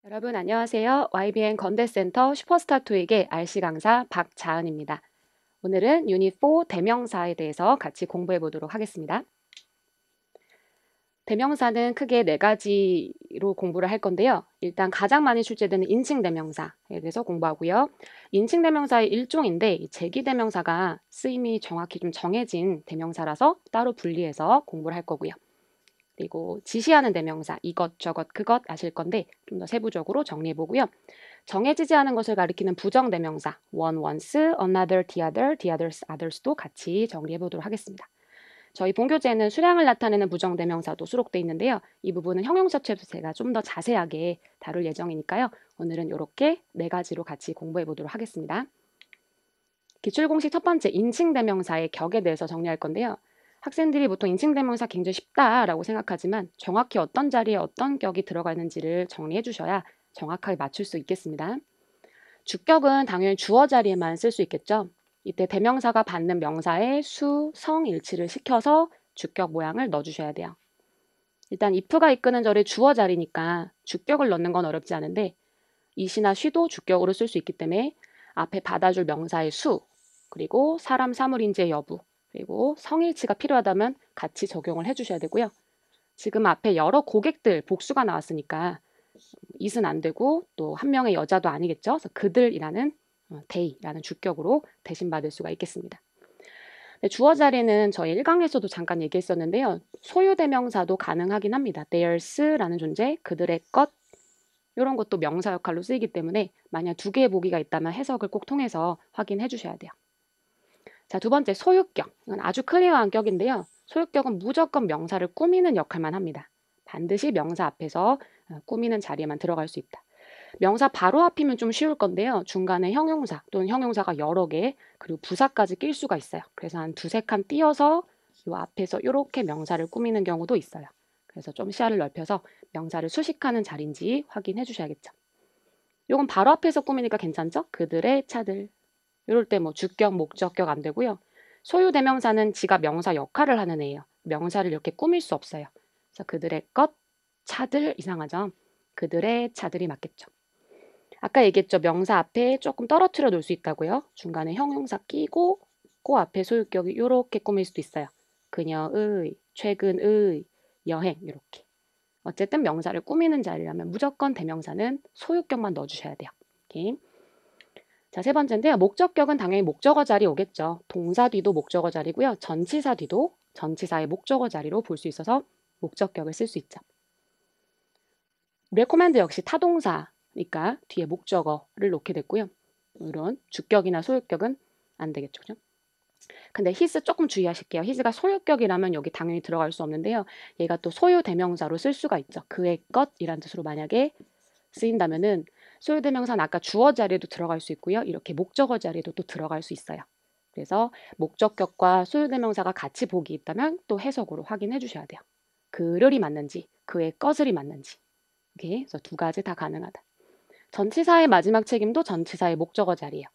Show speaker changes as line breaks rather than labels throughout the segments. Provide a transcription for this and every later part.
여러분 안녕하세요. YBN 건대센터 슈퍼스타 토익의 RC 강사 박자은입니다. 오늘은 유닛 4 대명사에 대해서 같이 공부해 보도록 하겠습니다. 대명사는 크게 네 가지로 공부를 할 건데요. 일단 가장 많이 출제되는 인칭 대명사에 대해서 공부하고요. 인칭 대명사의 일종인데 이 제기 대명사가 쓰임이 정확히 좀 정해진 대명사라서 따로 분리해서 공부를 할 거고요. 그리고 지시하는 대명사 이것저것 그것 아실 건데 좀 더 세부적으로 정리해 보고요. 정해지지 않은 것을 가리키는 부정 대명사 one, once, another, the others, others도 같이 정리해 보도록 하겠습니다. 저희 본교재에는 수량을 나타내는 부정 대명사도 수록되어 있는데요. 이 부분은 형용사처에서 제가 좀 더 자세하게 다룰 예정이니까요. 오늘은 이렇게 네 가지로 같이 공부해 보도록 하겠습니다. 기출공식 첫 번째 인칭 대명사의 격에 대해서 정리할 건데요. 학생들이 보통 인칭 대명사 굉장히 쉽다라고 생각하지만 정확히 어떤 자리에 어떤 격이 들어가 있는지를 정리해 주셔야 정확하게 맞출 수 있겠습니다. 주격은 당연히 주어 자리에만 쓸 수 있겠죠. 이때 대명사가 받는 명사의 수, 성 일치를 시켜서 주격 모양을 넣어주셔야 돼요. 일단 if가 이끄는 절의 주어 자리니까 주격을 넣는 건 어렵지 않은데 it이나 she도 주격으로 쓸 수 있기 때문에 앞에 받아줄 명사의 수, 그리고 사람, 사물, 인재 여부, 그리고 성일치가 필요하다면 같이 적용을 해주셔야 되고요. 지금 앞에 여러 고객들 복수가 나왔으니까 it은 안 되고 또 한 명의 여자도 아니겠죠. 그래서 그들이라는 they라는 주격으로 대신 받을 수가 있겠습니다. 주어 자리는 저희 1강에서도 잠깐 얘기했었는데요. 소유 대명사도 가능하긴 합니다. theirs라는 존재, 그들의 것, 이런 것도 명사 역할로 쓰이기 때문에 만약 두 개의 보기가 있다면 해석을 꼭 통해서 확인해 주셔야 돼요. 자, 두 번째 소유격. 이건 아주 클리어한 격인데요. 소유격은 무조건 명사를 꾸미는 역할만 합니다. 반드시 명사 앞에서 꾸미는 자리에만 들어갈 수 있다. 명사 바로 앞이면 좀 쉬울 건데요. 중간에 형용사 또는 형용사가 여러 개 그리고 부사까지 낄 수가 있어요. 그래서 한 두세 칸 띄어서 이 앞에서 이렇게 명사를 꾸미는 경우도 있어요. 그래서 좀 시야를 넓혀서 명사를 수식하는 자리인지 확인해 주셔야겠죠. 이건 바로 앞에서 꾸미니까 괜찮죠? 그들의 차들. 이럴 때 뭐 주격, 목적격 안 되고요. 소유 대명사는 지가 명사 역할을 하는 애예요. 명사를 이렇게 꾸밀 수 없어요. 그래서 그들의 것, 차들 이상하죠? 그들의 차들이 맞겠죠. 아까 얘기했죠. 명사 앞에 조금 떨어뜨려 놓을 수 있다고요. 중간에 형용사 끼고 그 앞에 소유격이 이렇게 꾸밀 수도 있어요. 그녀의, 최근의, 여행 이렇게. 어쨌든 명사를 꾸미는 자리라면 무조건 대명사는 소유격만 넣어주셔야 돼요. 오케이. 자, 세 번째인데요. 목적격은 당연히 목적어 자리 오겠죠. 동사 뒤도 목적어 자리고요. 전치사 뒤도 전치사의 목적어 자리로 볼 수 있어서 목적격을 쓸 수 있죠. recommend 역시 타동사니까 뒤에 목적어를 놓게 됐고요. 이런 주격이나 소유격은 안 되겠죠. 그죠? 근데 his 조금 주의하실게요. his가 소유격이라면 여기 당연히 들어갈 수 없는데요. 얘가 또 소유 대명사로 쓸 수가 있죠. 그의 것이란 뜻으로 만약에 쓰인다면은 소유 대명사는 아까 주어 자리에도 들어갈 수 있고요. 이렇게 목적어 자리에도 또 들어갈 수 있어요. 그래서 목적격과 소유 대명사가 같이 복이 있다면 또 해석으로 확인해 주셔야 돼요. 그를이 맞는지, 그의 것을이 맞는지. 오케이? 그래서 두 가지 다 가능하다. 전치사의 마지막 책임도 전치사의 목적어 자리예요.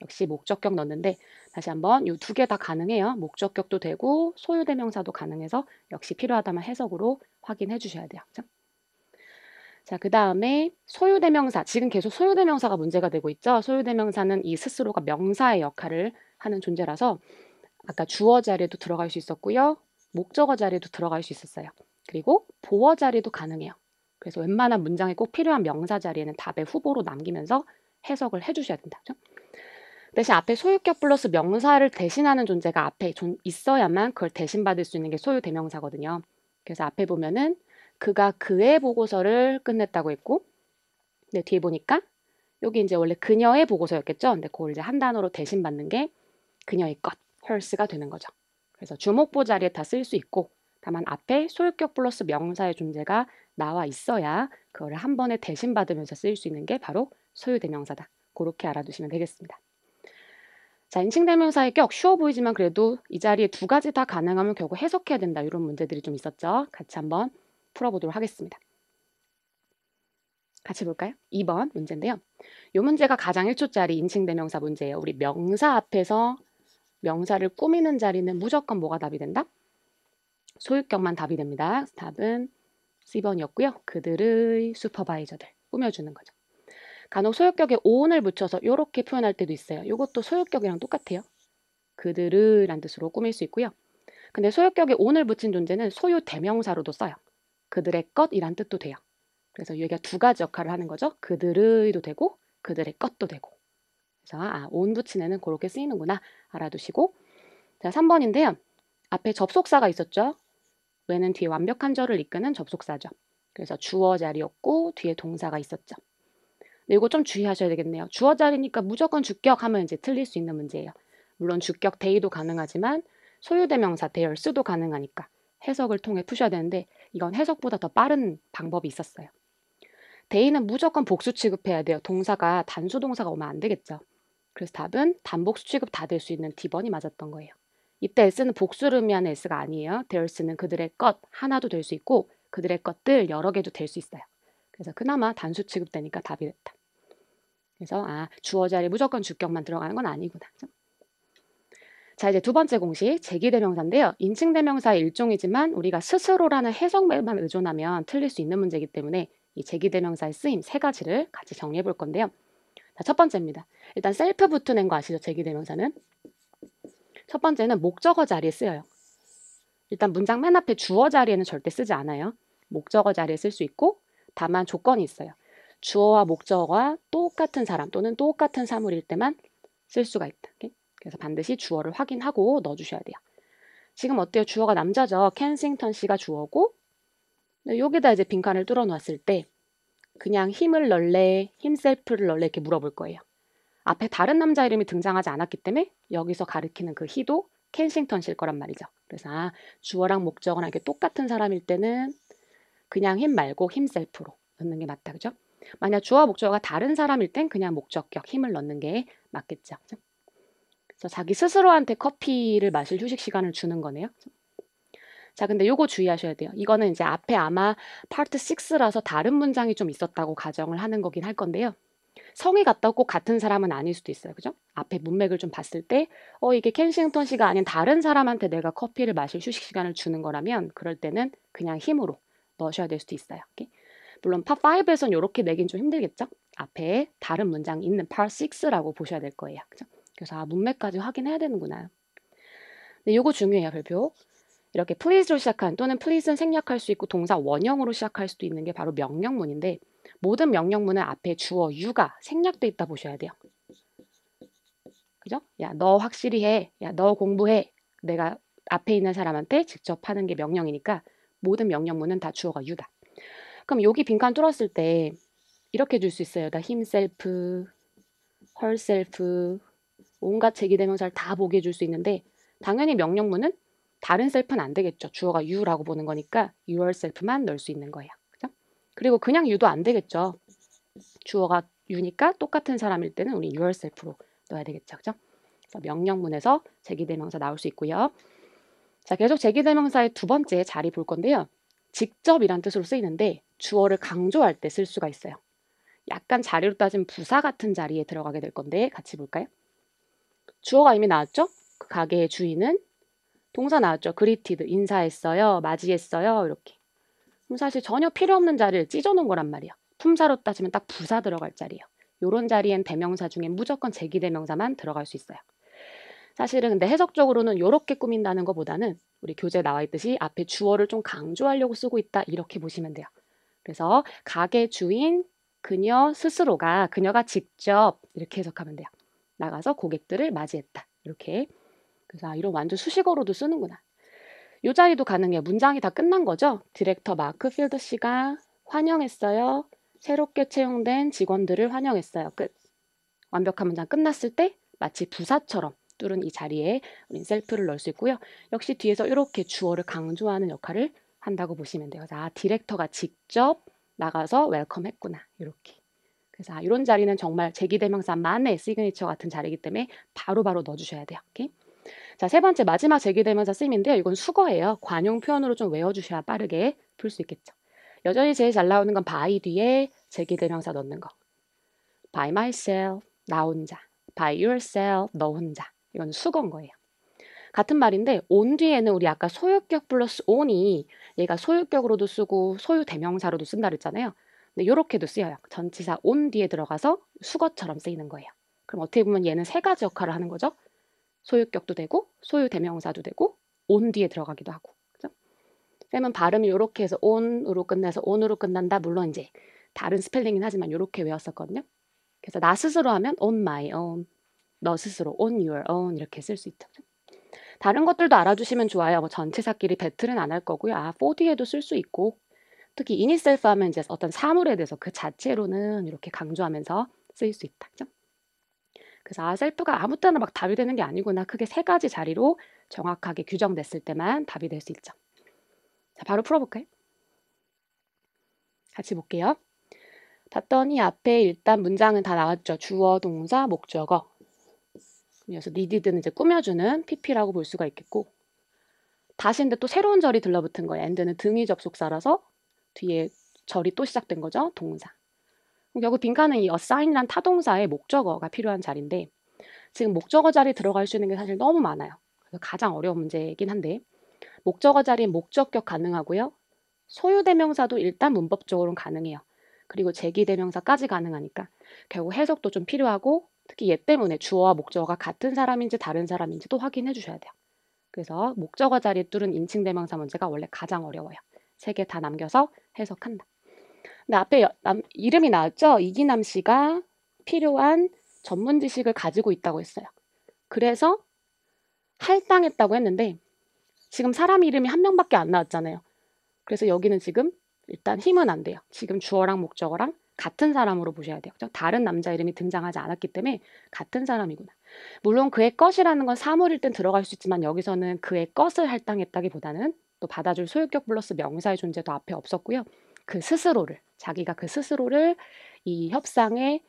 역시 목적격 넣는데 다시 한번 이 두 개 다 가능해요. 목적격도 되고 소유대명사도 가능해서 역시 필요하다면 해석으로 확인해 주셔야 돼요. 그렇죠? 자, 그 다음에 소유대명사. 지금 계속 소유대명사가 문제가 되고 있죠. 소유대명사는 이 스스로가 명사의 역할을 하는 존재라서 아까 주어 자리에도 들어갈 수 있었고요. 목적어 자리에도 들어갈 수 있었어요. 그리고 보어 자리도 가능해요. 그래서 웬만한 문장에 꼭 필요한 명사 자리에는 답의 후보로 남기면서 해석을 해주셔야 된다. 그렇죠? 대신 앞에 소유격 플러스 명사를 대신하는 존재가 앞에 있어야만 그걸 대신받을 수 있는 게 소유 대명사거든요. 그래서 앞에 보면은 그가 그의 보고서를 끝냈다고 했고, 근데 뒤에 보니까 여기 이제 원래 그녀의 보고서였겠죠. 근데 그걸 이제 한 단어로 대신받는 게 그녀의 것, her's가 되는 거죠. 그래서 주목보 자리에 다 쓸 수 있고, 다만 앞에 소유격 플러스 명사의 존재가 나와 있어야 그거를 한 번에 대신받으면서 쓰일 수 있는 게 바로 소유대명사다. 그렇게 알아두시면 되겠습니다. 자, 인칭대명사의 격 쉬워 보이지만 그래도 이 자리에 두 가지 다 가능하면 결국 해석해야 된다. 이런 문제들이 좀 있었죠. 같이 한번 풀어보도록 하겠습니다. 같이 볼까요? 2번 문제인데요. 이 문제가 가장 1초짜리 인칭대명사 문제예요. 우리 명사 앞에서 명사를 꾸미는 자리는 무조건 뭐가 답이 된다? 소유격만 답이 됩니다. 답은 C번이었고요. 그들의 슈퍼바이저들. 꾸며주는 거죠. 간혹 소유격에 on을 붙여서 이렇게 표현할 때도 있어요. 이것도 소유격이랑 똑같아요. 그들을 란 뜻으로 꾸밀 수 있고요. 근데 소유격에 on을 붙인 존재는 소유 대명사로도 써요. 그들의 것이란 뜻도 돼요. 그래서 여기가 두 가지 역할을 하는 거죠. 그들의도 되고 그들의 것도 되고. 그래서 on 붙인 애는 그렇게 쓰이는구나 알아두시고. 자, 3번인데요. 앞에 접속사가 있었죠. 왜는 뒤에 완벽한 절을 이끄는 접속사죠. 그래서 주어 자리였고 뒤에 동사가 있었죠. 근데 이거 좀 주의하셔야 되겠네요. 주어 자리니까 무조건 주격하면 이제 틀릴 수 있는 문제예요. 물론 주격 they도 가능하지만 소유대명사 theirs도 가능하니까 해석을 통해 푸셔야 되는데 이건 해석보다 더 빠른 방법이 있었어요. they는 무조건 복수 취급해야 돼요. 동사가 단수 동사가 오면 안 되겠죠. 그래서 답은 단복수 취급 다 될 수 있는 D번이 맞았던 거예요. 이때 S는 복수를 의미하는 S가 아니에요. theirs는 그들의 것 하나도 될 수 있고 그들의 것들 여러 개도 될 수 있어요. 그래서 그나마 단수 취급되니까 답이 됐다. 그래서 주어 자리 무조건 주격만 들어가는 건 아니구나. 자, 이제 두 번째 공식 제기대명사인데요. 인칭대명사의 일종이지만 우리가 스스로라는 해석말만 의존하면 틀릴 수 있는 문제이기 때문에 이 제기대명사의 쓰임 세 가지를 같이 정리해 볼 건데요. 자, 첫 번째입니다. 일단 셀프 붙은 거 아시죠? 제기대명사는. 첫 번째는 목적어 자리에 쓰여요. 일단 문장 맨 앞에 주어 자리에는 절대 쓰지 않아요. 목적어 자리에 쓸 수 있고 다만 조건이 있어요. 주어와 목적어가 똑같은 사람 또는 똑같은 사물일 때만 쓸 수가 있다. 그래서 반드시 주어를 확인하고 넣어주셔야 돼요. 지금 어때요? 주어가 남자죠. 켄싱턴 씨가 주어고 여기다 이제 빈칸을 뚫어 놓았을 때 그냥 힘을 넣을래, 힘셀프를 넣을래 이렇게 물어볼 거예요. 앞에 다른 남자 이름이 등장하지 않았기 때문에 여기서 가리키는 그 he도 켄싱턴 씨일 거란 말이죠. 그래서 주어랑 목적어랑 이렇게 똑같은 사람일 때는 그냥 힘 말고 힘셀프로 넣는 게 맞다. 그죠? 만약 주어와 목적어가 다른 사람일 땐 그냥 목적격 힘을 넣는 게 맞겠죠. 그죠? 그래서 자기 스스로한테 커피를 마실 휴식 시간을 주는 거네요. 자, 근데 요거 주의하셔야 돼요. 이거는 이제 앞에 아마 파트 6라서 다른 문장이 좀 있었다고 가정을 하는 거긴 할 건데요. 성이 같다고 꼭 같은 사람은 아닐 수도 있어요. 그죠? 앞에 문맥을 좀 봤을 때 이게 켄싱턴 씨가 아닌 다른 사람한테 내가 커피를 마실 휴식 시간을 주는 거라면 그럴 때는 그냥 힘으로 넣으셔야 될 수도 있어요. 오케이? 물론 파 5에선 이렇게 내긴 좀 힘들겠죠? 앞에 다른 문장이 있는 파 6라고 보셔야 될 거예요. 그죠? 그래서 문맥까지 확인해야 되는구나. 근데 요거 중요해요, 별표. 이렇게 please로 시작한 또는 please는 생략할 수 있고 동사 원형으로 시작할 수도 있는 게 바로 명령문인데 모든 명령문은 앞에 주어 you가 생략돼 있다 보셔야 돼요. 그죠? 야, 너 확실히 해. 야, 너 공부해. 내가 앞에 있는 사람한테 직접 하는 게 명령이니까 모든 명령문은 다 주어가 you다. 그럼 여기 빈칸 뚫었을 때 이렇게 줄 수 있어요. 다 himself, herself, 온갖 제기대명사를 다 보게 해줄 수 있는데 당연히 명령문은 다른 셀프는 안 되겠죠. 주어가 you라고 보는 거니까 yourself만 넣을 수 있는 거예요. 그죠? 그리고 그냥 you도 안 되겠죠. 주어가 you니까 똑같은 사람일 때는 우리 yourself로 넣어야 되겠죠. 그죠? 그래서 명령문에서 제기대명사 나올 수 있고요. 자, 계속 제기대명사의 두 번째 자리 볼 건데요. 직접이란 뜻으로 쓰이는데 주어를 강조할 때 쓸 수가 있어요. 약간 자리로 따지면 부사 같은 자리에 들어가게 될 건데 같이 볼까요? 주어가 이미 나왔죠? 그 가게의 주인은 동사 나왔죠? greeted, 인사했어요, 맞이했어요 이렇게. 그럼 사실 전혀 필요 없는 자리를 찢어놓은 거란 말이야. 품사로 따지면 딱 부사 들어갈 자리예요. 이런 자리엔 대명사 중에 무조건 제기대명사만 들어갈 수 있어요. 사실은 근데 해석적으로는 이렇게 꾸민다는 것보다는 우리 교재에 나와 있듯이 앞에 주어를 좀 강조하려고 쓰고 있다 이렇게 보시면 돼요. 그래서 가게 주인 그녀 스스로가 그녀가 직접 이렇게 해석하면 돼요. 나가서 고객들을 맞이했다 이렇게. 그래서 이런 완전 수식어로도 쓰는구나. 이 자리도 가능해요. 문장이 다 끝난 거죠. 디렉터 마크 필드 씨가 환영했어요. 새롭게 채용된 직원들을 환영했어요. 끝. 완벽한 문장 끝났을 때 마치 부사처럼 뚫은 이 자리에 우린 셀프를 넣을 수 있고요. 역시 뒤에서 이렇게 주어를 강조하는 역할을 한다고 보시면 돼요. 디렉터가 직접 나가서 웰컴 했구나. 이렇게. 그래서 이런 자리는 정말 제기대명사만의 시그니처 같은 자리이기 때문에 바로바로 넣어주셔야 돼요. 오케이? 자, 세 번째 마지막 제기대명사 쓰임인데요. 이건 수거예요. 관용 표현으로 좀 외워주셔야 빠르게 풀 수 있겠죠. 여전히 제일 잘 나오는 건 by 뒤에 제기대명사 넣는 거. by myself, 나 혼자. by yourself, 너 혼자. 이건 수거인 거예요. 같은 말인데 on 뒤에는 우리 아까 소유격 플러스 on이 얘가 소유격으로도 쓰고 소유대명사로도 쓴다 그랬잖아요. 근데 이렇게도 쓰여요. 전치사 on 뒤에 들어가서 수거처럼 쓰이는 거예요. 그럼 어떻게 보면 얘는 세 가지 역할을 하는 거죠. 소유격도 되고 소유 대명사도 되고 on 뒤에 들어가기도 하고. 그죠? 쌤은 발음이 이렇게 해서 on으로 끝내서 on으로 끝난다. 물론 이제 다른 스펠링이긴 하지만 이렇게 외웠었거든요. 그래서 나 스스로 하면 on my own, 너 스스로 on your own 이렇게 쓸 수 있죠. 다른 것들도 알아두시면 좋아요. 뭐 전체사끼리 배틀은 안 할 거고요. for 뒤에도 쓸 수 있고 특히 in itself 하면 이제 어떤 사물에 대해서 그 자체로는 이렇게 강조하면서 쓰일 수 있다. 그죠? 그래서 self가 아무 때나 막 답이 되는 게 아니구나. 크게 세 가지 자리로 정확하게 규정됐을 때만 답이 될 수 있죠. 자, 바로 풀어볼까요? 같이 볼게요. 봤더니 앞에 일단 문장은 다 나왔죠. 주어, 동사, 목적어. 그래서 needed는 이제 꾸며주는 pp라고 볼 수가 있겠고 다시인데 또 새로운 절이 들러붙은 거예요. and는 등위 접속사라서 뒤에 절이 또 시작된 거죠. 동사. 결국 빈칸은 이 assign이란 타동사의 목적어가 필요한 자리인데 지금 목적어 자리 들어갈 수 있는 게 사실 너무 많아요. 그래서 가장 어려운 문제이긴 한데 목적어 자리에 목적격 가능하고요. 소유대명사도 일단 문법적으로는 가능해요. 그리고 제기대명사까지 가능하니까 결국 해석도 좀 필요하고 특히 얘 때문에 주어와 목적어가 같은 사람인지 다른 사람인지도 확인해 주셔야 돼요. 그래서 목적어 자리에 뚫은 인칭대명사 문제가 원래 가장 어려워요. 세 개 다 남겨서 해석한다. 근데 앞에 이름이 나왔죠? 이기남 씨가 필요한 전문 지식을 가지고 있다고 했어요. 그래서 할당했다고 했는데 지금 사람 이름이 한 명밖에 안 나왔잖아요. 그래서 여기는 지금 일단 힘은 안 돼요. 지금 주어랑 목적어랑 같은 사람으로 보셔야 돼요. 그죠? 다른 남자 이름이 등장하지 않았기 때문에 같은 사람이구나. 물론 그의 것이라는 건 사물일 땐 들어갈 수 있지만 여기서는 그의 것을 할당했다기보다는 또 받아줄 소유격 플러스 명사의 존재도 앞에 없었고요. 그 스스로를 자기가 그 스스로를 이 협상에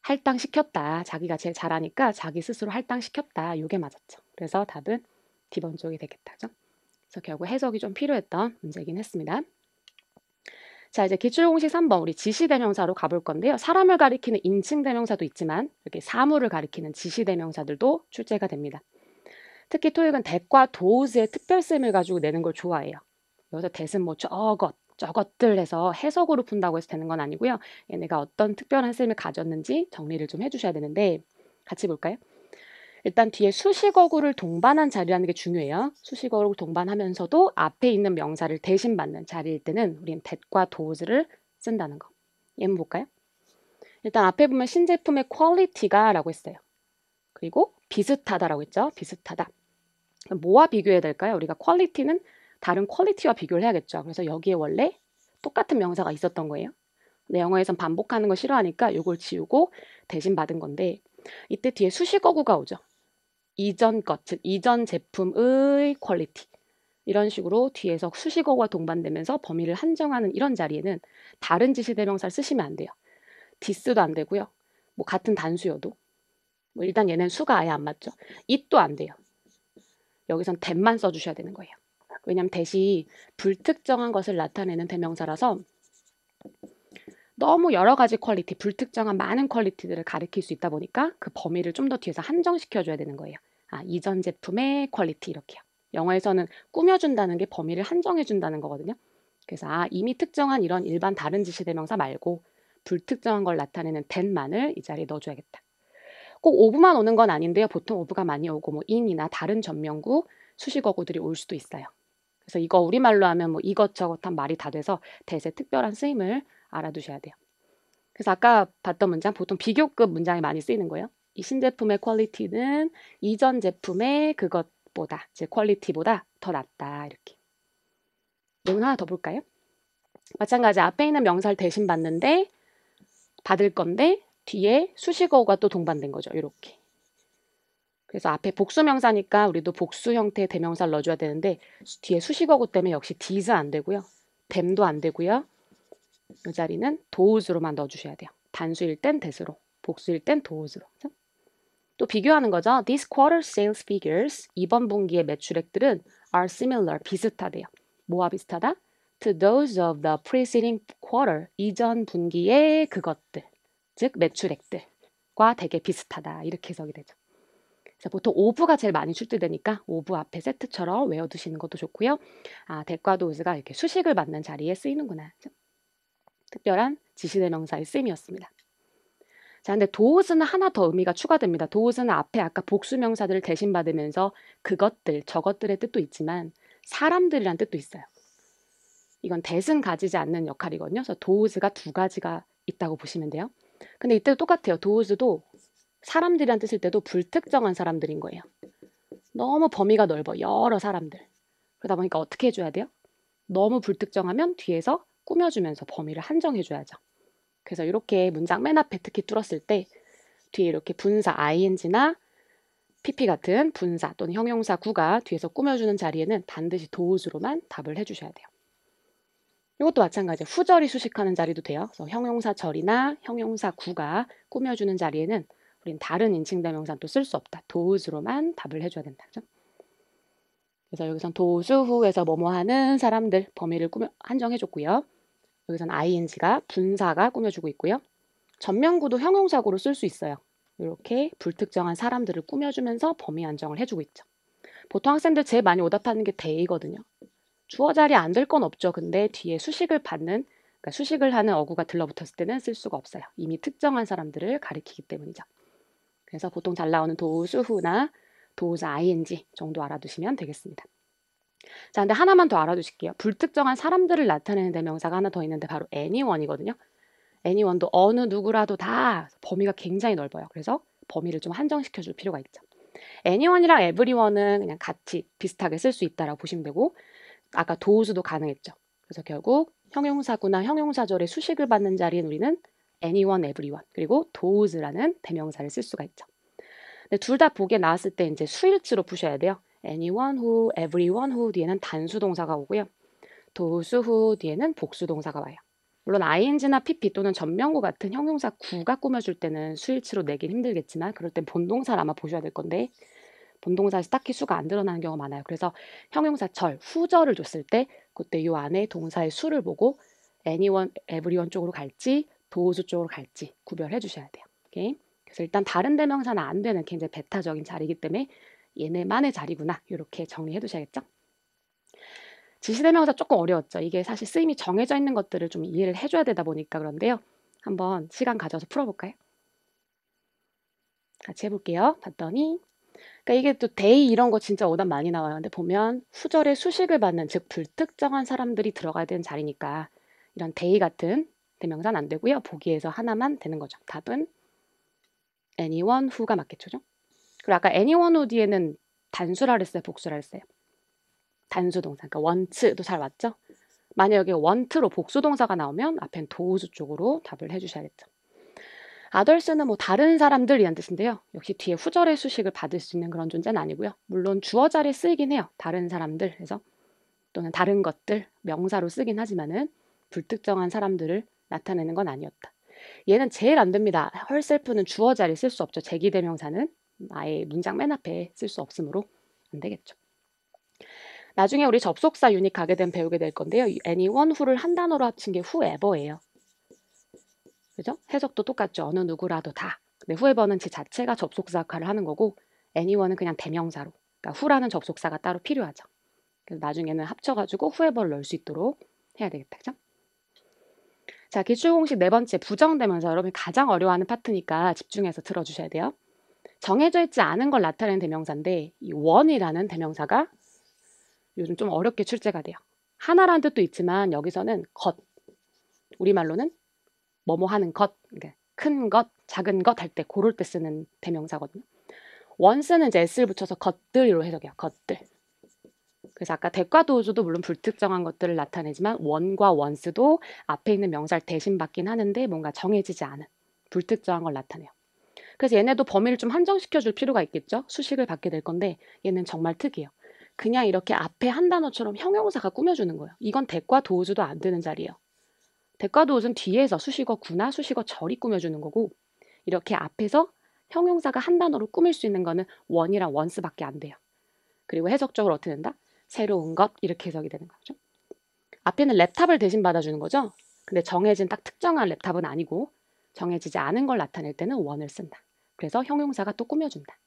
할당시켰다. 자기가 제일 잘하니까 자기 스스로 할당시켰다. 이게 맞았죠. 그래서 답은 D번 쪽이 되겠다. 그죠? 그래서 결국 해석이 좀 필요했던 문제이긴 했습니다. 자, 이제 기출공식 3번 우리 지시대명사로 가볼 건데요. 사람을 가리키는 인칭대명사도 있지만 이렇게 사물을 가리키는 지시대명사들도 출제가 됩니다. 특히 토익은 that과 those의 특별셈을 가지고 내는 걸 좋아해요. 여기서 that은 뭐 저것들 해서 해석으로 푼다고 해서 되는 건 아니고요. 얘네가 어떤 특별한 셈을 가졌는지 정리를 좀 해주셔야 되는데 같이 볼까요? 일단 뒤에 수식어구를 동반한 자리라는 게 중요해요. 수식어구를 동반하면서도 앞에 있는 명사를 대신 받는 자리일 때는 우리는 that과 those를 쓴다는 거. 예문 볼까요? 일단 앞에 보면 신제품의 퀄리티가 라고 했어요. 그리고 비슷하다라고 했죠. 비슷하다. 뭐와 비교해야 될까요? 우리가 퀄리티는 다른 퀄리티와 비교를 해야겠죠. 그래서 여기에 원래 똑같은 명사가 있었던 거예요. 근데 영어에선 반복하는 거 싫어하니까 이걸 지우고 대신 받은 건데 이때 뒤에 수식어구가 오죠. 이전 것, 즉 이전 제품의 퀄리티. 이런 식으로 뒤에서 수식어구가 동반되면서 범위를 한정하는 이런 자리에는 다른 지시대명사를 쓰시면 안 돼요. 디스도 안 되고요. 뭐 같은 단수여도. 뭐 일단 얘는 수가 아예 안 맞죠. it도 안 돼요. 여기선 that만 써주셔야 되는 거예요. 왜냐하면 that이 불특정한 것을 나타내는 대명사라서 너무 여러 가지 퀄리티, 불특정한 많은 퀄리티들을 가리킬 수 있다 보니까 그 범위를 좀 더 뒤에서 한정시켜줘야 되는 거예요. 이전 제품의 퀄리티 이렇게요. 영어에서는 꾸며준다는 게 범위를 한정해준다는 거거든요. 그래서 이미 특정한 이런 일반 다른 지시대명사 말고 불특정한 걸 나타내는 that만을 이 자리에 넣어줘야겠다. 꼭 오브만 오는 건 아닌데요. 보통 오브가 많이 오고 뭐 in이나 다른 전명구, 수식어구들이 올 수도 있어요. 그래서 이거 우리말로 하면 뭐 이것저것 한 말이 다 돼서 that의 특별한 쓰임을 알아두셔야 돼요. 그래서 아까 봤던 문장 보통 비교급 문장이 많이 쓰이는 거예요. 이 신제품의 퀄리티는 이전 제품의 그것보다, 즉 퀄리티보다 더 낫다 이렇게. 예문 하나 더 볼까요? 마찬가지 앞에 있는 명사를 대신 받는데 받을 건데 뒤에 수식어가 또 동반된 거죠. 이렇게. 그래서 앞에 복수 명사니까 우리도 복수 형태의 대명사를 넣어줘야 되는데 뒤에 수식어구 때문에 역시 these 안 되고요. them도 안 되고요. 이 자리는 those로만 넣어주셔야 돼요. 단수일 땐 that으로, 복수일 땐 those로. 또 비교하는 거죠. This quarter sales figures, 이번 분기의 매출액들은 are similar, 비슷하대요. 뭐와 비슷하다? To those of the preceding quarter, 이전 분기의 그것들, 즉 매출액들과 되게 비슷하다. 이렇게 해석이 되죠. 그래서 보통 오브가 제일 많이 출제되니까 오브 앞에 세트처럼 외워두시는 것도 좋고요. that과 those가 이렇게 수식을 받는 자리에 쓰이는구나. 특별한 지시대명사의 쓰임이었습니다. 자, 근데 does는 하나 더 의미가 추가됩니다. does는 앞에 아까 복수명사들을 대신 받으면서 그것들, 저것들의 뜻도 있지만 사람들이란 뜻도 있어요. 이건 that은 가지지 않는 역할이거든요. 그래서 does가 두 가지가 있다고 보시면 돼요. 근데 이때도 똑같아요. does도 사람들이란 뜻일 때도 불특정한 사람들인 거예요. 너무 범위가 넓어. 여러 사람들. 그러다 보니까 어떻게 해줘야 돼요? 너무 불특정하면 뒤에서 꾸며주면서 범위를 한정해줘야죠. 그래서 이렇게 문장 맨 앞에 특히 뚫었을 때 뒤에 이렇게 분사 ing나 pp 같은 분사 또는 형용사 구가 뒤에서 꾸며주는 자리에는 반드시 does로만 답을 해주셔야 돼요. 이것도 마찬가지예요. 후절이 수식하는 자리도 돼요. 그래서 형용사 절이나 형용사 구가 꾸며주는 자리에는 우린 다른 인칭대명사는 또 쓸 수 없다. does로만 답을 해줘야 된다. 그죠? 그래서 여기선 those who에서 뭐뭐 하는 사람들 범위를 한정해줬고요. 여기선 ing가 분사가 꾸며주고 있고요. 전면구도 형용사구로 쓸 수 있어요. 이렇게 불특정한 사람들을 꾸며주면서 범위 한정을 해주고 있죠. 보통 학생들 제일 많이 오답하는 게 they거든요. 주어 자리 안 될 건 없죠. 근데 뒤에 수식을 받는, 그러니까 수식을 하는 어구가 들러붙었을 때는 쓸 수가 없어요. 이미 특정한 사람들을 가리키기 때문이죠. 그래서 보통 잘 나오는 those who나 those ing 정도 알아두시면 되겠습니다. 자, 근데 하나만 더 알아두실게요. 불특정한 사람들을 나타내는 대명사가 하나 더 있는데 바로 anyone이거든요. anyone도 어느 누구라도 다 범위가 굉장히 넓어요. 그래서 범위를 좀 한정시켜 줄 필요가 있죠. anyone이랑 everyone은 그냥 같이 비슷하게 쓸 수 있다라고 보시면 되고 아까 does도 가능했죠. 그래서 결국 형용사구나 형용사절의 수식을 받는 자리엔 우리는 anyone, everyone 그리고 does라는 대명사를 쓸 수가 있죠. 근데 둘 다 보기에 나왔을 때 이제 수일치로 푸셔야 돼요. anyone who, everyone who 뒤에는 단수 동사가 오고요. those who 뒤에는 복수 동사가 와요. 물론 ing나 pp 또는 전명구 같은 형용사 구가 꾸며줄 때는 수일치로 내긴 힘들겠지만 그럴 땐 본동사를 아마 보셔야 될 건데 본동사에서 딱히 수가 안 드러나는 경우가 많아요. 그래서 형용사 절, 후절을 줬을 때 그때 이 안에 동사의 수를 보고 anyone, everyone 쪽으로 갈지 those 쪽으로 갈지 구별해 주셔야 돼요. 오케이? 그래서 일단 다른 대명사는 안 되는 굉장히 배타적인 자리이기 때문에 얘네만의 자리구나 이렇게 정리해 두셔야겠죠? 지시대명사 조금 어려웠죠. 이게 사실 쓰임이 정해져 있는 것들을 좀 이해를 해줘야 되다 보니까 그런데요. 한번 시간 가져서 풀어볼까요? 같이 해볼게요. 봤더니 그러니까 이게 또 데이 이런 거 진짜 오답 많이 나와요. 근데 보면 후절에 수식을 받는 즉 불특정한 사람들이 들어가야 되는 자리니까 이런 데이 같은 대명사는 안 되고요. 보기에서 하나만 되는 거죠. 답은 anyone who가 맞겠죠. 그리고 아까 anyone who 뒤에는 단수라 그랬어요. 복수라 그랬어요. 단수 동사. 그러니까 want도 잘 왔죠. 만약 여기 want로 복수 동사가 나오면 앞엔 does 쪽으로 답을 해주셔야겠죠. others는 뭐 다른 사람들이란 뜻인데요. 역시 뒤에 후절의 수식을 받을 수 있는 그런 존재는 아니고요. 물론 주어 자리에 쓰이긴 해요. 다른 사람들 해서 또는 다른 것들 명사로 쓰긴 하지만은 불특정한 사람들을 나타내는 건 아니었다. 얘는 제일 안 됩니다. herself는 주어 자리에 쓸 수 없죠. 제기대명사는 아예 문장 맨 앞에 쓸 수 없으므로 안 되겠죠. 나중에 우리 접속사 유닛 가게 되면 배우게 될 건데요. anyone who를 한 단어로 합친 게 whoever예요. 그죠? 해석도 똑같죠. 어느 누구라도 다. 근데 whoever는 제 자체가 접속사 역할을 하는 거고 anyone은 그냥 대명사로. 그러니까 who라는 접속사가 따로 필요하죠. 그래서 나중에는 합쳐가지고 whoever를 넣을 수 있도록 해야 되겠다. 그죠? 자, 기출공식 네 번째 부정대명사. 여러분이 가장 어려워하는 파트니까 집중해서 들어주셔야 돼요. 정해져 있지 않은 걸 나타내는 대명사인데 이 one이라는 대명사가 요즘 좀 어렵게 출제가 돼요. 하나라는 뜻도 있지만 여기서는 것, 우리말로는 뭐뭐 하는 것, 그러니까 큰 것, 작은 것 할 때 고를 때 쓰는 대명사거든요. once는 이제 s를 붙여서 것들로 해석해요. 것들. 그래서 아까 that과 those도 물론 불특정한 것들을 나타내지만 one과 once도 앞에 있는 명사를 대신 받긴 하는데 뭔가 정해지지 않은 불특정한 걸 나타내요. 그래서 얘네도 범위를 좀 한정시켜 줄 필요가 있겠죠. 수식을 받게 될 건데 얘는 정말 특이해요. 그냥 이렇게 앞에 한 단어처럼 형용사가 꾸며주는 거예요. 이건 that과 those도 안 되는 자리예요. that과 those는 뒤에서 수식어 구나 수식어 절이 꾸며주는 거고 이렇게 앞에서 형용사가 한 단어로 꾸밀 수 있는 거는 one이랑 once밖에 안 돼요. 그리고 해석적으로 어떻게 된다? 새로운 것 이렇게 해석이 되는 거죠. 앞에는 랩탑을 대신 받아주는 거죠. 근데 정해진 딱 특정한 랩탑은 아니고 정해지지 않은 걸 나타낼 때는 one을 쓴다. 그래서 형용사가 또 꾸며준다.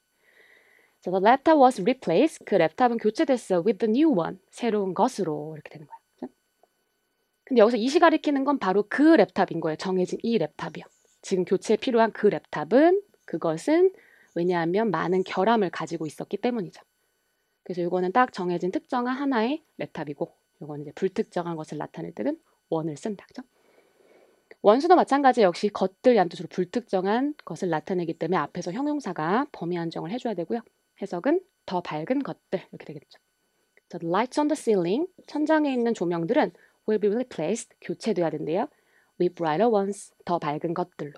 So the laptop was replaced. 그 랩탑은 교체됐어 with the new one. 새로운 것으로 이렇게 되는 거예요. 근데 여기서 이시 가리키는 건 바로 그 랩탑인 거예요. 정해진 이 랩탑이요. 지금 교체에 필요한 그 랩탑은 그것은 왜냐하면 많은 결함을 가지고 있었기 때문이죠. 그래서 이거는 딱 정해진 특정한 하나의 랩탑이고 이거는 이제 불특정한 것을 나타낼 때는 원을 쓴다. 그죠? 원수도 마찬가지 역시 것들이란 뜻으로 불특정한 것을 나타내기 때문에 앞에서 형용사가 범위 한정을 해줘야 되고요. 해석은 더 밝은 것들 이렇게 되겠죠. The lights on the ceiling, 천장에 있는 조명들은 will be replaced, 교체돼야 된대요. with brighter ones, 더 밝은 것들로.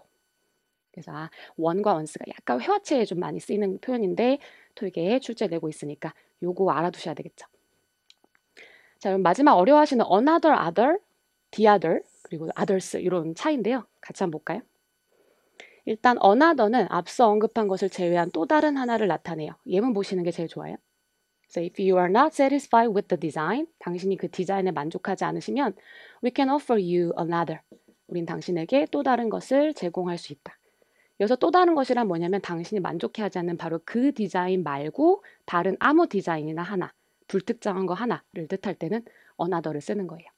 그래서 원과 원스가 약간 회화체에 좀 많이 쓰이는 표현인데 토익에 출제되고 있으니까 요거 알아두셔야 되겠죠. 자, 그럼 마지막 어려워하시는 another, other, the other, 그리고 others 이런 차이인데요. 같이 한번 볼까요? 일단 another는 앞서 언급한 것을 제외한 또 다른 하나를 나타내요. 예문 보시는 게 제일 좋아요. So if you are not satisfied with the design, 당신이 그 디자인에 만족하지 않으시면 we can offer you another. 우린 당신에게 또 다른 것을 제공할 수 있다. 여기서 또 다른 것이란 뭐냐면 당신이 만족해하지 않는 바로 그 디자인 말고 다른 아무 디자인이나 하나, 불특정한 거 하나를 뜻할 때는 another를 쓰는 거예요.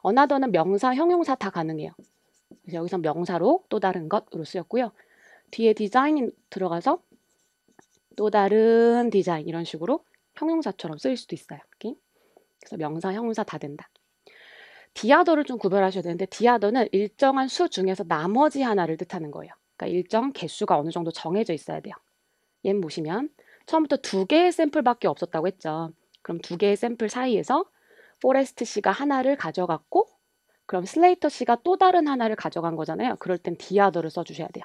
another는 명사, 형용사 다 가능해요. 그래서 여기서 명사로 또 다른 것으로 쓰였고요. 뒤에 디자인이 들어가서 또 다른 디자인 이런 식으로 형용사처럼 쓰일 수도 있어요. 이렇게. 그래서 명사, 형용사 다 된다. 디아더를 좀 구별하셔야 되는데 디아더는 일정한 수 중에서 나머지 하나를 뜻하는 거예요. 그러니까 일정 개수가 어느 정도 정해져 있어야 돼요. 얘는 보시면 처음부터 두 개의 샘플밖에 없었다고 했죠. 그럼 두 개의 샘플 사이에서 포레스트 씨가 하나를 가져갔고 그럼 슬레이터 씨가 또 다른 하나를 가져간 거잖아요. 그럴 땐 디아더를 써주셔야 돼요.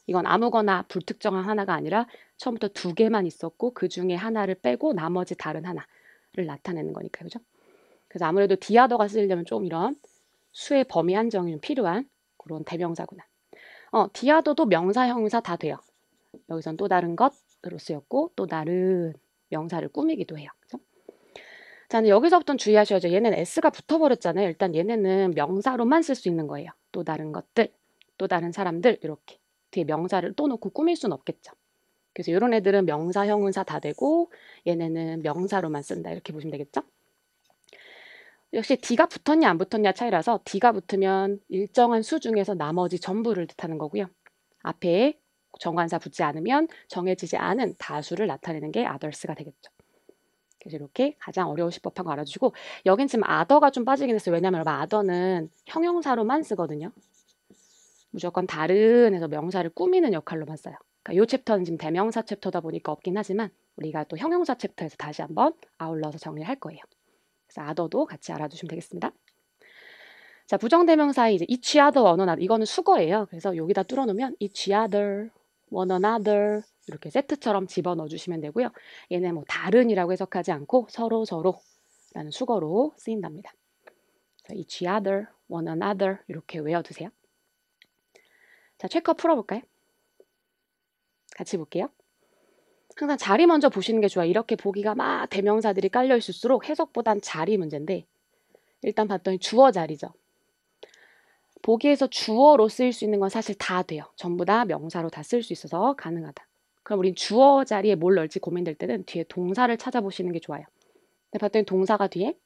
이건 아무거나 불특정한 하나가 아니라 처음부터 두 개만 있었고 그 중에 하나를 빼고 나머지 다른 하나를 나타내는 거니까요. 그죠? 그래서 아무래도 디아더가 쓰려면 좀 이런 수의 범위 한정이 좀 필요한 그런 대명사구나. 디아더도 명사, 형용사 다 돼요. 여기선 또 다른 것으로 쓰였고 또 다른 명사를 꾸미기도 해요. 그죠? 자, 근데 여기서부터 주의하셔야죠. 얘는 s가 붙어버렸잖아요. 일단 얘네는 명사로만 쓸 수 있는 거예요. 또 다른 것들, 또 다른 사람들 이렇게 뒤에 명사를 또 놓고 꾸밀 수는 없겠죠. 그래서 이런 애들은 명사, 형용사 다 되고 얘네는 명사로만 쓴다. 이렇게 보시면 되겠죠. 역시 D가 붙었냐 안 붙었냐 차이라서 D가 붙으면 일정한 수 중에서 나머지 전부를 뜻하는 거고요. 앞에 정관사 붙지 않으면 정해지지 않은 다수를 나타내는 게 others가 되겠죠. 그래서 이렇게 가장 어려우실 법한 거 알아주시고 여긴 지금 other가 좀 빠지긴 했어요. 왜냐하면 other는 형용사로만 쓰거든요. 무조건 다른 해서 명사를 꾸미는 역할로만 써요. 그러니까 이 챕터는 지금 대명사 챕터다 보니까 없긴 하지만 우리가 또 형용사 챕터에서 다시 한번 아울러서 정리할 거예요. 그래서 other도 같이 알아두시면 되겠습니다. 자, 부정대명사의 이제 each other, one another 이거는 수거예요. 그래서 여기다 뚫어놓으면 each other, one another 이렇게 세트처럼 집어넣어 주시면 되고요. 얘는 뭐 다른이라고 해석하지 않고 서로 서로라는 수거로 쓰인답니다. 그래서 each other, one another 이렇게 외워두세요. 자, 체크 풀어볼까요? 같이 볼게요. 항상 자리 먼저 보시는 게 좋아요. 이렇게 보기가 막 대명사들이 깔려 있을수록 해석보단 자리 문제인데 일단 봤더니 주어 자리죠. 보기에서 주어로 쓰일 수 있는 건 사실 다 돼요. 전부 다 명사로 다 쓸 수 있어서 가능하다. 그럼 우린 주어 자리에 뭘 넣을지 고민될 때는 뒤에 동사를 찾아보시는 게 좋아요. 근데 봤더니 동사가 뒤에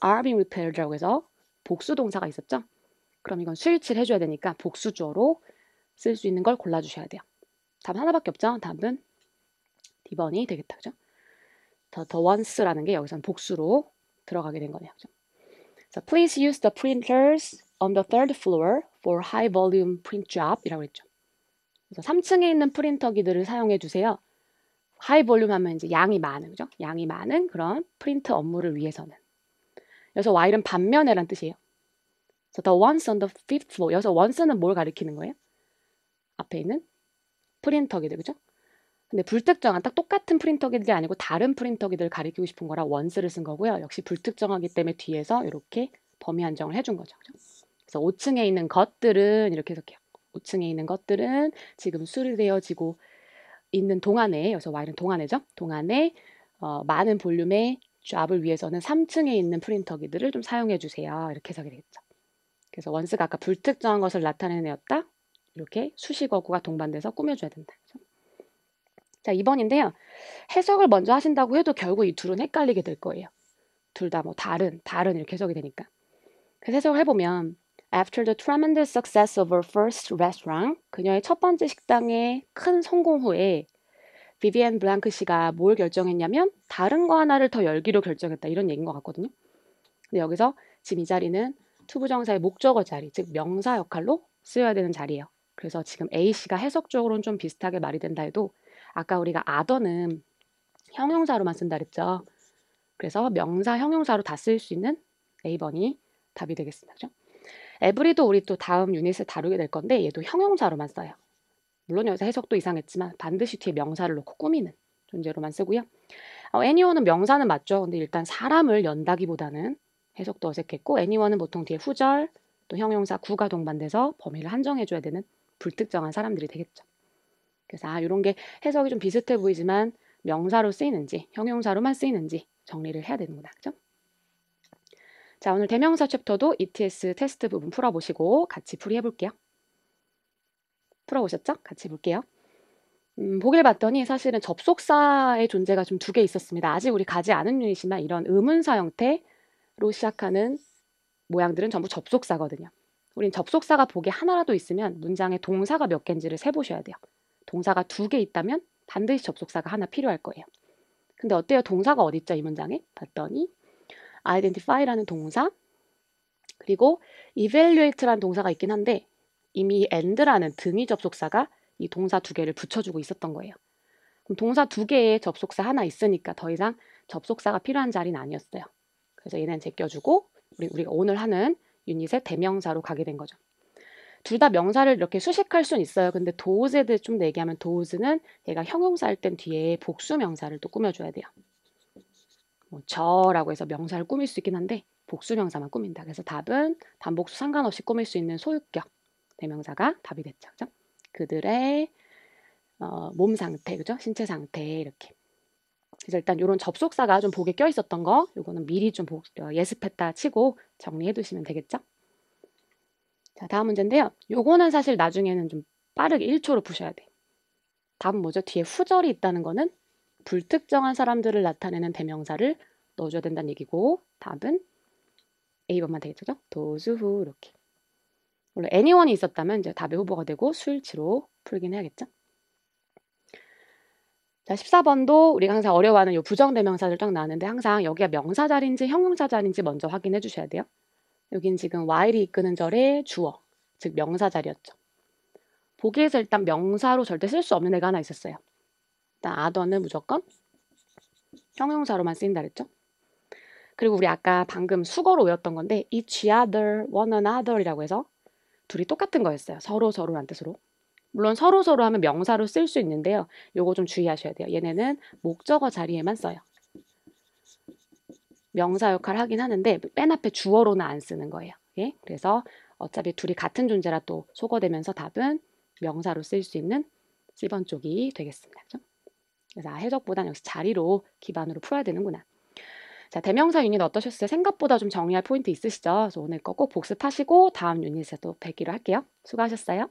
are being repaired라고 해서 복수 동사가 있었죠? 그럼 이건 스위치를 해줘야 되니까 복수 주어로 쓸 수 있는 걸 골라주셔야 돼요. 답 하나밖에 없죠? 답은 D번이 되겠다. 그죠? the once라는 게 여기서는 복수로 들어가게 된 거네요. 그죠? So please use the printers on the third floor for high volume print job 이라고 했죠. 그래서 3층에 있는 프린터기들을 사용해 주세요. 하이 볼륨 하면 이제 양이 많은, 그죠? 양이 많은 그런 프린트 업무를 위해서는. 여기서 while은 반면에란 뜻이에요. So the ones on the fifth floor. 여기서 once는 뭘 가리키는 거예요? 앞에 있는 프린터기들, 그죠? 근데 불특정한 딱 똑같은 프린터기들이 아니고 다른 프린터기들을 가리키고 싶은 거라 once를 쓴 거고요. 역시 불특정하기 때문에 뒤에서 이렇게 범위 한정을 해준 거죠. 그죠? 그래서 5층에 있는 것들은 이렇게 해석해요. 5층에 있는 것들은 지금 수리되어지고 있는 동안에, 여기서 while은 동안에죠. 동안에 많은 볼륨의 잡을 위해서는 3층에 있는 프린터기들을 좀 사용해 주세요. 이렇게 해석이 되겠죠. 그래서 원스가 아까 불특정한 것을 나타내는 애였다. 이렇게 수식어구가 동반돼서 꾸며줘야 된다. 그렇죠? 자, 2번인데요. 해석을 먼저 하신다고 해도 결국 이 둘은 헷갈리게 될 거예요. 둘 다 뭐 다른 이렇게 해석이 되니까. 그래서 해석을 해보면 After the tremendous success of her first restaurant, 그녀의 첫 번째 식당의 큰 성공 후에 비비안 블랑크 씨가 뭘 결정했냐면 다른 거 하나를 더 열기로 결정했다 이런 얘기인 것 같거든요. 근데 여기서 지금 이 자리는 투부정사의 목적어 자리, 즉 명사 역할로 쓰여야 되는 자리예요. 그래서 지금 A씨가 해석적으로는 좀 비슷하게 말이 된다 해도 아까 우리가 other는 형용사로만 쓴다 그랬죠. 그래서 명사, 형용사로 다 쓸 수 있는 A번이 답이 되겠습니다. 그죠? every도 우리 또 다음 유닛에 다루게 될 건데 얘도 형용사로만 써요. 물론 여기서 해석도 이상했지만 반드시 뒤에 명사를 놓고 꾸미는 존재로만 쓰고요. anyone은 명사는 맞죠. 근데 일단 사람을 연다기보다는 해석도 어색했고 anyone은 보통 뒤에 후절 또 형용사 구가 동반돼서 범위를 한정해줘야 되는 불특정한 사람들이 되겠죠. 그래서 이런 게 해석이 좀 비슷해 보이지만 명사로 쓰이는지 형용사로만 쓰이는지 정리를 해야 되는구나. 그죠? 자, 오늘 대명사 챕터도 ETS 테스트 부분 풀어보시고 같이 풀이해볼게요. 풀어보셨죠? 같이 볼게요. 보길 봤더니 사실은 접속사의 존재가 좀 두 개 있었습니다. 아직 우리 가지 않은 유닛이지만 이런 의문사 형태로 시작하는 모양들은 전부 접속사거든요. 우린 접속사가 보기에 하나라도 있으면 문장에 동사가 몇 개인지를 세보셔야 돼요. 동사가 두 개 있다면 반드시 접속사가 하나 필요할 거예요. 근데 어때요? 동사가 어디 있죠? 이 문장에? 봤더니 identify라는 동사 그리고 evaluate라는 동사가 있긴 한데 이미 and라는 등위 접속사가 이 동사 두 개를 붙여주고 있었던 거예요. 그럼 동사 두 개에 접속사 하나 있으니까 더 이상 접속사가 필요한 자리는 아니었어요. 그래서 얘는 제껴주고 우리가 오늘 하는 유닛의 대명사로 가게 된 거죠. 둘 다 명사를 이렇게 수식할 수는 있어요. 근데 does에 대해 좀 더 얘기하면 dos는 얘가 형용사 할 땐 뒤에 복수 명사를 또 꾸며줘야 돼요. 뭐 저라고 해서 명사를 꾸밀 수 있긴 한데 복수 명사만 꾸민다. 그래서 답은 단복수 상관없이 꾸밀 수 있는 소유격 대명사가 답이 됐죠. 그죠? 그들의 몸 상태, 그죠? 신체 상태 이렇게. 그래서 일단 이런 접속사가 좀 복에 껴 있었던 거, 이거는 미리 좀 예습했다 치고 정리해 두시면 되겠죠? 자, 다음 문제인데요. 요거는 사실 나중에는 좀 빠르게 1초로 푸셔야 돼. 답은 뭐죠? 뒤에 후절이 있다는 거는 불특정한 사람들을 나타내는 대명사를 넣어줘야 된다는 얘기고 답은 A번만 되겠죠? those who 이렇게. 원래 anyone이 있었다면 이제 답의 후보가 되고 수일치로 풀긴 해야겠죠? 자, 14번도 우리가 항상 어려워하는 요 부정대명사들 딱 나왔는데 항상 여기가 명사 자리인지 형용사 자리인지 먼저 확인해 주셔야 돼요. 여긴 지금 while이 이끄는 절의 주어, 즉 명사 자리였죠. 보기에서 일단 명사로 절대 쓸 수 없는 애가 하나 있었어요. 일단 other는 무조건 형용사로만 쓰인다 그랬죠. 그리고 우리 아까 방금 수거로 외웠던 건데 each other, one another이라고 해서 둘이 똑같은 거였어요. 서로라는 뜻으로. 물론 서로 하면 명사로 쓸 수 있는데요. 요거 좀 주의하셔야 돼요. 얘네는 목적어 자리에만 써요. 명사 역할을 하긴 하는데 맨 앞에 주어로는 안 쓰는 거예요. 예? 그래서 어차피 둘이 같은 존재라 또 소거되면서 답은 명사로 쓸 수 있는 1번 쪽이 되겠습니다. 그죠? 그래서 해석보다는 역시 자리로 기반으로 풀어야 되는구나. 자, 대명사 유닛 어떠셨어요? 생각보다 좀 정리할 포인트 있으시죠? 그래서 오늘 거 꼭 복습하시고 다음 유닛에 또 뵙기로 할게요. 수고하셨어요.